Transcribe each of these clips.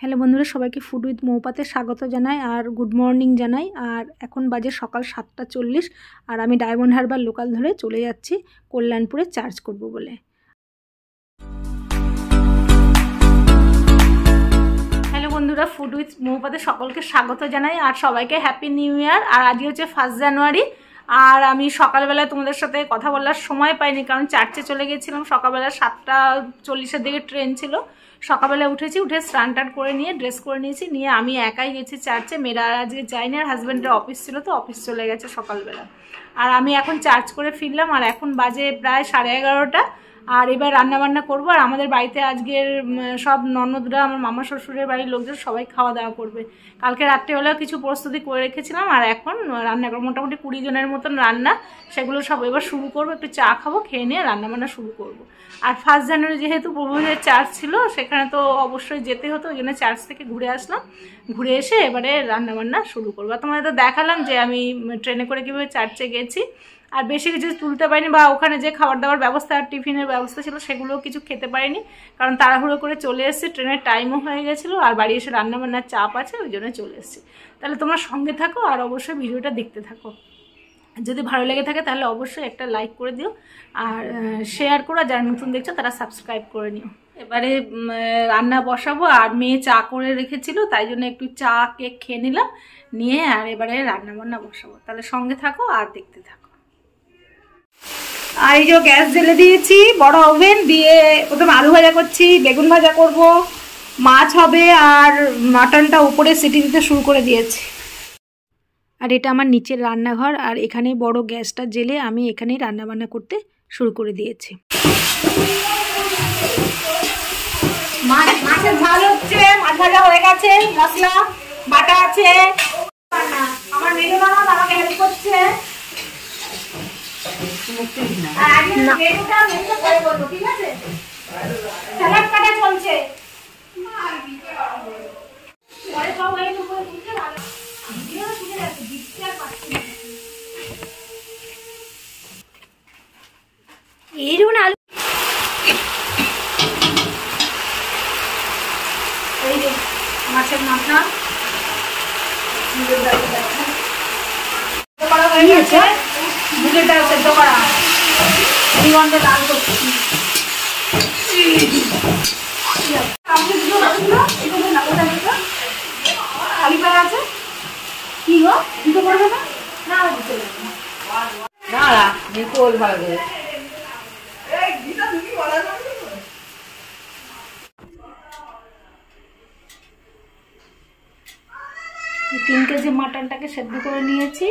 Hello বন্ধুরা, সবাইকে food with মৌপাতে স্বাগত জানাই আর গুড মর্নিং জানাই। আর এখন বাজে সকাল 7:40 আর আমি ডায়মন্ড হারবার লোকাল ধরে চলে যাচ্ছি কল্যাণপুরে চার্জ করব বলে। হ্যালো বন্ধুরা, ফুড উইথ মৌপাতে সকলকে স্বাগত জানাই আর সবাইকে হ্যাপি নিউ ইয়ার। আর আজকে হচ্ছে 1 জানুয়ারি। আর আমি সকালবেলায় তোমাদের সাথে কথা বলার সময় পাইনি, কারণ চার্চে চলে গেছিলাম। সকালবেলা 7:40-এর দিকে ট্রেন ছিল। সকালবেলা উঠেছি, উঠে স্নান টান করে নিয়ে ড্রেস করে নিয়েছি, নিয়ে আমি একাই গেছি চার্চে। মেয়েরা আজকে যায়নি, আর হাজব্যান্ডের অফিস ছিল তো অফিস চলে গেছে সকালবেলা। আর আমি এখন চার্জ করে ফিরলাম, আর এখন বাজে প্রায় 11:30। আর এবার রান্নাবান্না করবো। আর আমাদের বাড়িতে আজকের সব ননদরা, আমার মামা শ্বশুরের বাড়ির লোকজন সবাই খাওয়া দাওয়া করবে। কালকে রাত্রেবেলাও কিছু প্রস্তুতি করে রেখেছিলাম, আর এখন রান্না করবো। মোটামুটি 20 জনের মতন রান্না, সেগুলো সব এবার শুরু করবো। একটু চা খাবো, খেয়ে নিয়ে রান্নাবান্না শুরু করবো। আর 1 জানুয়ারি যেহেতু প্রভুদের চার্জ ছিল, সেখানে তো অবশ্যই যেতে হতো, ওই জন্য চার্জ থেকে ঘুরে আসলাম। ঘুরে এসে এবারে রান্নাবান্না শুরু করবো। আর তোমাদের তো দেখালাম যে আমি ট্রেনে করে কীভাবে চার্চে গেছি। আর বেশি কিছু তুলতে পারিনি, বা ওখানে যে খাবার দাবার ব্যবস্থা আর টিফিনের ব্যবস্থা ছিল সেগুলোও কিছু খেতে পারিনি, কারণ তাড়াহুড়ো করে চলে এসেছি। ট্রেনের টাইমও হয়ে গেছিলো, আর বাড়ি এসে রান্নাবান্নার চাপ আছে, ওই জন্য চলে এসেছি। তাহলে তোমরা সঙ্গে থাকো আর অবশ্যই ভিডিওটা দেখতে থাকো। যদি ভালো লেগে থাকে তাহলে অবশ্যই একটা লাইক করে দিও, আর শেয়ার করো। যারা নতুন দেখছো তারা সাবস্ক্রাইব করে নিও। এবারে রান্না বসাবো, আর মেয়ে চা করে রেখেছিল, তাই জন্য একটু চা কেক খেয়ে নিলাম, নিয়ে আর এবারে রান্নাবান্না বসাবো। তাহলে সঙ্গে থাকো আর দেখতে থাকো। আর এই যে গ্যাস জ্বেলে দিয়েছি, বড় ওভেন দিয়ে প্রথমে আলু ভাজা করছি, বেগুন ভাজা করব, মাছ হবে, আর মাটনটা উপরে সিটি দিতে শুরু করে দিয়েছি। আর এটা আমার নিচের রান্নাঘর, আর এখানে বড় গ্যাসটা জ্বেলে আমি এখানেই রান্নাবান্না করতে শুরু করে দিয়েছি। মাছের ঝাল হচ্ছে, মাছ ভাজা হয়ে গেছে, মশলা বাটা আছে। আমার মেয়ে ননদ আমাকে হেল্প করছে। স্যালাড কাটা চলছে। এইরকম আলু, এই যে মাছের মাথা মুগের ডাল সেদ্ধ করা, নিমন্ত্রণ ডাল করছি। খালি পায়ে আছে কি গো, দিতে পারবে না? না দিতে না, বিকল ভাবে। 3 কেজি মাটনটাকে সেদ্ধ করে নিয়েছি,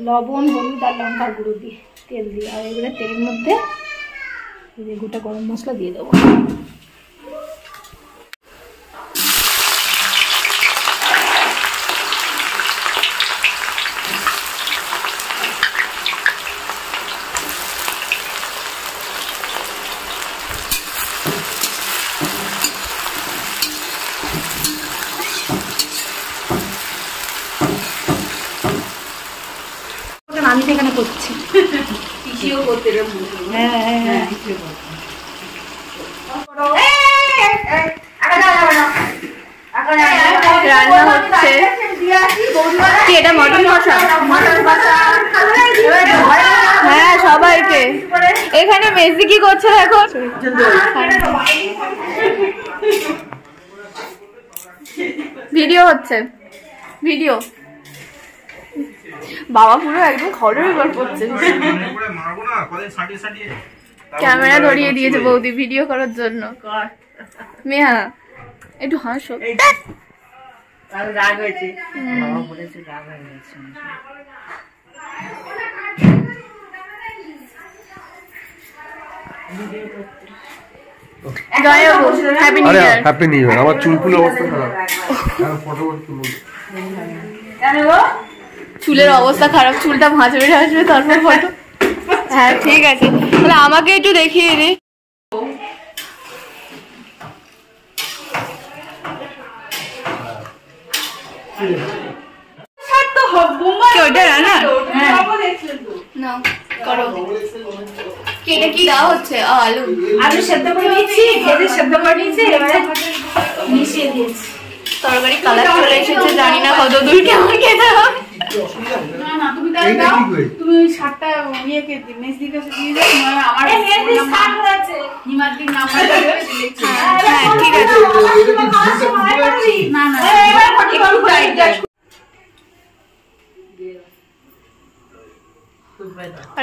লবণ, হলুদ আর লঙ্কার গুঁড়ো দিয়ে, তেল দিয়ে। আর এবারে তেলের মধ্যে গোটা গরম মশলা দিয়ে দেবো। আমি সেখানে করছি, রান্না হচ্ছে। এটা মটন কষা, হ্যাঁ সবাইকে। এখানে মেসি কি করছে এখন? ভিডিও হচ্ছে, ভিডিও। বাবা পুরো একদম খড়ের উপর পড়ছে। ক্যামেরা ধরিয়ে দিয়েছে বৌদি ভিডিও করার জন্য। মেয়া একটু হাসো। রাগ হয়েছে, হ্যাপি নিউ ইয়ার। আমার চুলগুলো অবস্থা খারাপ, চুলের অবস্থা খারাপ, চুলটা ভাঁজবে আসবে তারপর ফটো। হ্যাঁ ঠিক আছে, তাহলে আমাকে একটু দেখিয়ে দে। ওইটা রান্না না করো। কেটে কি দেওয়া হচ্ছে? আলু, আলু সেদ্ধ করে নিয়েছি, ভেজে সেদ্ধ করে নিয়েছি, এবারে মিশিয়ে দিয়েছি। তরকারি কালার চলে এসেছে, জানি না কত দূর কেমন খেতে হবে। না তুমি তাই দাও, তুমি ওই শার্টটা ইয়েকে মেসদির কাছে দিয়ে দাও, নয় আমার হিমাদ্রির নাম্বারটা লিখছি। হ্যাঁ ঠিক আছে। না না একটু টাইট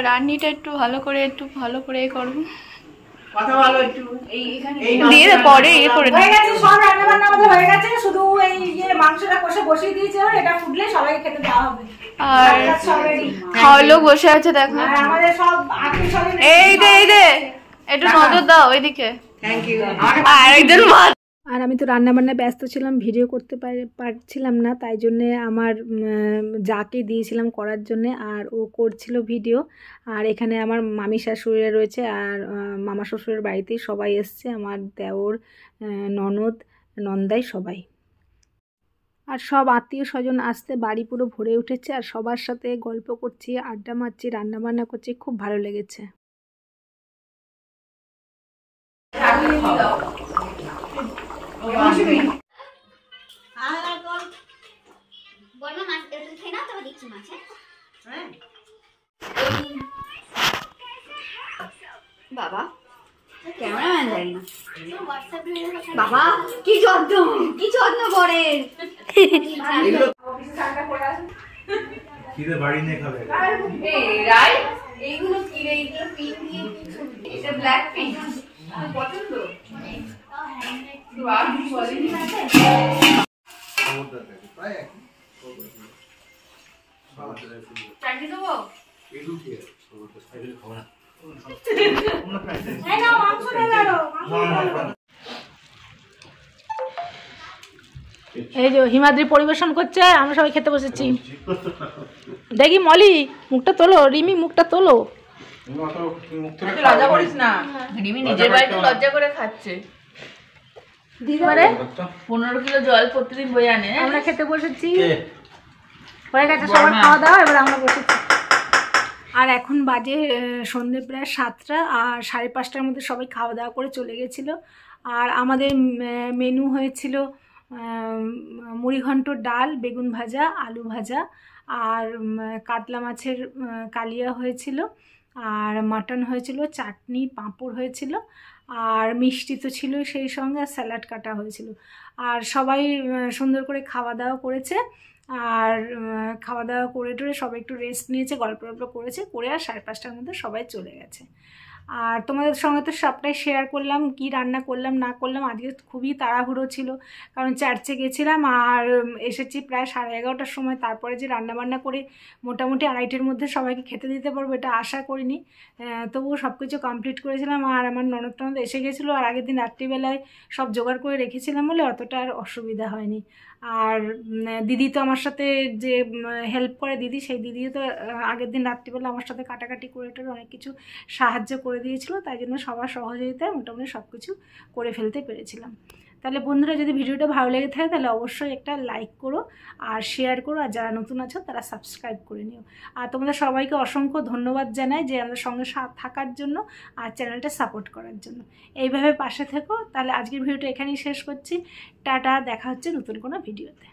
রান্নিটা একটু ভালো করে করবো। কথা বলো একটু। দিয়ে দে, পরে ইয়ে করে হয়ে গেছে, সব রান্না বান্না আমাদের হয়ে গেছে, শুধু এই মাংসটা কষে বসিয়ে দিয়েছে, এটা ফুটলে সবাইকে খেতে দেওয়া হবে। আর খাওয়ার লোক বসে আছে দেখো। আর আমাদের সব আত্মীয় স্বজন এই দে একটু নজর দাও ওইদিকে। Thank you. আর একজন আর আমি তো রান্নাবান্নায় ব্যস্ত ছিলাম, ভিডিও করতে পারছিলাম না, তাই জন্যে আমার যাকে দিয়েছিলাম করার জন্যে, আর ও করছিল ভিডিও। আর এখানে আমার মামি শাশুড়িরা রয়েছে, আর মামা শ্বশুরের বাড়িতেই সবাই এসছে, আমার দেওর, ননদ, নন্দাই সবাই। আর সব আত্মীয় স্বজন আসতে বাড়ি পুরো ভরে উঠেছে, আর সবার সাথে গল্প করছি, আড্ডা মারছি, রান্নাবান্না করছি, খুব ভালো লেগেছে। বাবা ক্যামেরাম্যান যাই না বাবা, কি যত্ন করে। খিদে বাড়ি নিয়ে খাবে। এইগুলো কি রে? এইগুলো পিঙ্ক দিয়ে এটা ব্ল্যাক পিঙ্ক পছন্দ। চাটনি দেবো? এই যে হিমাদ্রি পরিবেশন করছে, আমরা সবাই খেতে বসেছি। দেখি মলি মুখটা তোলো, রিমি মুখটা তোলো। লজ্জা করিস না, রিমি নিজের বাড়িতে লজ্জা করে খাচ্ছে। দিদিবারে 15 কিলো জল প্রতিদিন বয়ে আনে। আমরা খেতে বসেছি, হয়ে গেছে সবার খাওয়া দাওয়া, এবার আমরা বসেছি। আর এখন বাজে সন্ধ্যে প্রায় 7টা, আর 5:30টার মধ্যে সবাই খাওয়া দাওয়া করে চলে গেছিলো। আর আমাদের মেনু হয়েছিল মুড়িঘণ্ট, ডাল, বেগুন ভাজা, আলু ভাজা, আর কাতলা মাছের কালিয়া হয়েছিল, আর মাটন হয়েছিল, চাটনি, পাঁপড় হয়েছিল, আর মিষ্টি তো ছিল সেই সঙ্গে, আর স্যালাড কাটা হয়েছিল। আর সবাই সুন্দর করে খাওয়া দাওয়া করেছে, আর খাওয়া দাওয়া করে টোরে সবাই একটু রেস্ট নিয়েছে, গল্প করেছে, করে আর 5:30টার মধ্যে সবাই চলে গেছে। আর তোমাদের সঙ্গে তো সবটাই শেয়ার করলাম, কি রান্না করলাম না করলাম। আজকে খুবই তাড়াহুড়ো ছিল, কারণ চার্চে গেছিলাম, আর এসেছি প্রায় 11:30টার সময়। তারপরে যে রান্নাবান্না করে মোটামুটি 2:30টার মধ্যে সবাইকে খেতে দিতে পারবো এটা আশা করিনি, তবুও সব কিছু কমপ্লিট করেছিলাম। আর আমার ননদ টনদ এসে গেছিলো, আর আগের দিন রাত্রিবেলায় সব জোগাড় করে রেখেছিলাম বলে অতটা আর অসুবিধা হয়নি। আর দিদি তো আমার সাথে যে হেল্প করে দিদি, সেই দিদিও তো আগের দিন রাত্রিবেলা আমার সাথে কাটাকাটি করে অনেক কিছু সাহায্য করে দিয়েছিল, তাই জন্য সবার সহযোগিতায় মোটামুটি সব কিছু করে ফেলতে পেরেছিলাম। তাহলে বন্ধুরা, যদি ভিডিওটা ভালো লেগে থাকে তাহলে অবশ্যই একটা লাইক করো আর শেয়ার করো, আর যারা নতুন আছো তারা সাবস্ক্রাইব করে নিও। আর তোমাদের সবাইকে অসংখ্য ধন্যবাদ জানাই যে আমাদের সঙ্গে থাকার জন্য আর চ্যানেলটা সাপোর্ট করার জন্য। এইভাবে পাশে থেকো। তাহলে আজকের ভিডিওটা এখানেই শেষ করছি। টাটা, দেখা হচ্ছে নতুন কোনো ভিডিওতে।